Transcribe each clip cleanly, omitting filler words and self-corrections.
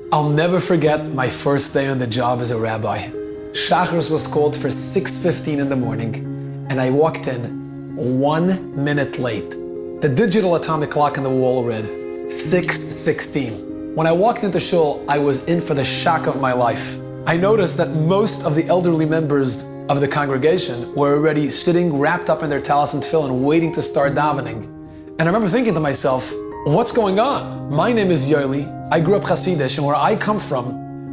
I'll never forget my first day on the job as a rabbi. Shachris was called for 6:15 in the morning, and I walked in 1 minute late. The digital atomic clock on the wall read 6:16. When I walked into shul, I was in for the shock of my life. I noticed that most of the elderly members of the congregation were already sitting wrapped up in their talis and tefillin, waiting to start davening. And I remember thinking to myself, what's going on? My name is Yoeli. I grew up Hasidish, and where I come from,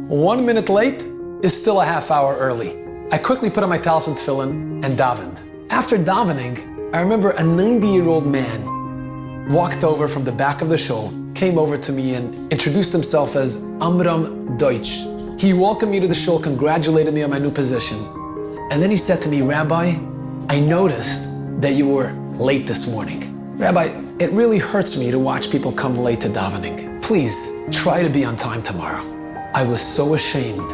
1 minute late is still a half hour early. I quickly put on my talis and tefillin and davened. After davening, I remember a 90-year-old man walked over from the back of the shul, came over to me and introduced himself as Amram Duytch. He welcomed me to the shul, congratulated me on my new position. And then he said to me, Rabbi, I noticed that you were late this morning. Rabbi, it really hurts me to watch people come late to davening. Please, try to be on time tomorrow. I was so ashamed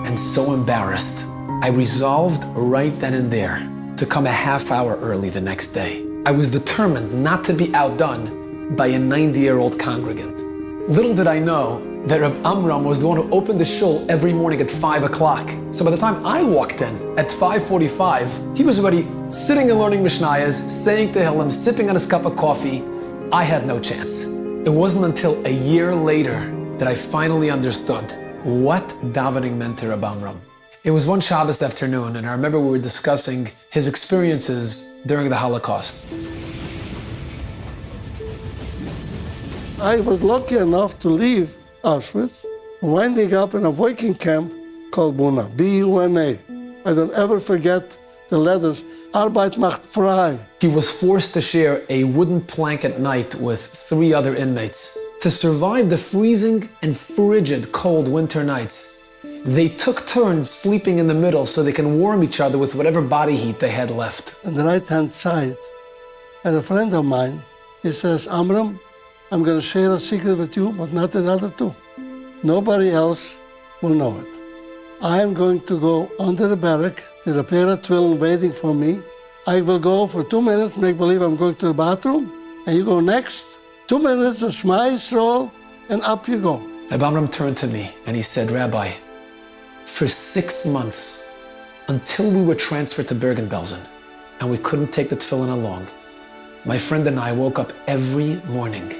and so embarrassed. I resolved right then and there to come a half hour early the next day. I was determined not to be outdone by a 90-year-old congregant. Little did I know that Reb Amram was the one who opened the shul every morning at 5 o'clock. So by the time I walked in at 5:45, he was already sitting and learning Mishnayos, saying Tehillim, sipping on his cup of coffee. I had no chance. It wasn't until a year later that I finally understood what davening meant to Reb Amram. It was one Shabbos afternoon, and I remember we were discussing his experiences during the Holocaust. I was lucky enough to leave Auschwitz, winding up in a working camp called Buna, B-U-N-A. I don't ever forget the letters, Arbeit macht frei. He was forced to share a wooden plank at night with 3 other inmates. To survive the freezing and frigid cold winter nights, they took turns sleeping in the middle so they can warm each other with whatever body heat they had left. On the right-hand side, and a friend of mine, he says, Amram, I'm going to share a secret with you, but not the other two. Nobody else will know it. I am going to go under the barrack. There's a pair of tefillin waiting for me. I will go for 2 minutes, make believe I'm going to the bathroom, and you go next. 2 minutes of Shema Yisrael, and up you go. Rabbi Amram turned to me and he said, Rabbi, for 6 months, until we were transferred to Bergen-Belsen, and we couldn't take the tefillin along, my friend and I woke up every morning,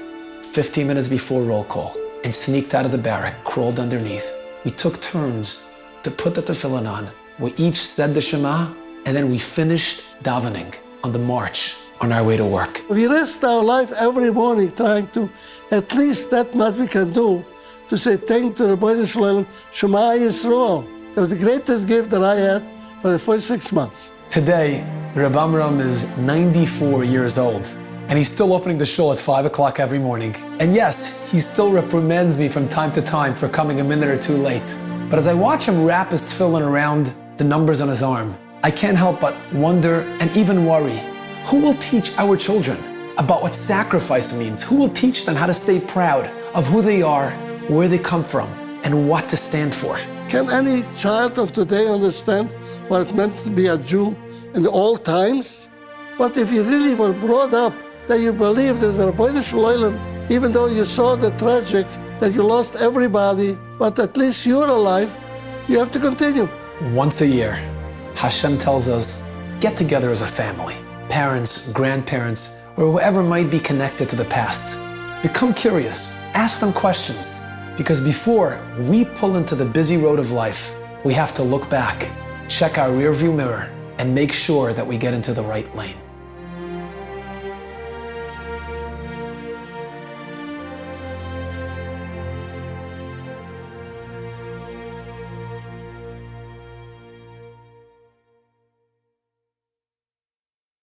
15 minutes before roll call, and sneaked out of the barrack, crawled underneath. We took turns to put the tefillin on. We each said the Shema, and then we finished davening on the march on our way to work. We risk our life every morning trying to, at least that much we can do, to say thank to the Rebbeinu Shalom, Shema Yisrael. That was the greatest gift that I had for the first 6 months. Today, Reb Amram is 94 years old, and he's still opening the shul at 5 o'clock every morning. And yes, he still reprimands me from time to time for coming a minute or two late. But as I watch him wrap his tefillin around the numbers on his arm, I can't help but wonder and even worry, who will teach our children about what sacrifice means? Who will teach them how to stay proud of who they are, where they come from, and what to stand for? Can any child of today understand what it meant to be a Jew in the old times? But if you really were brought up that you believe there's a Rebbeinu Shalom, even though you saw the tragic, that you lost everybody, but at least you're alive, you have to continue. Once a year, Hashem tells us, get together as a family, parents, grandparents, or whoever might be connected to the past. Become curious, ask them questions, because before we pull into the busy road of life, we have to look back, check our rearview mirror, and make sure that we get into the right lane.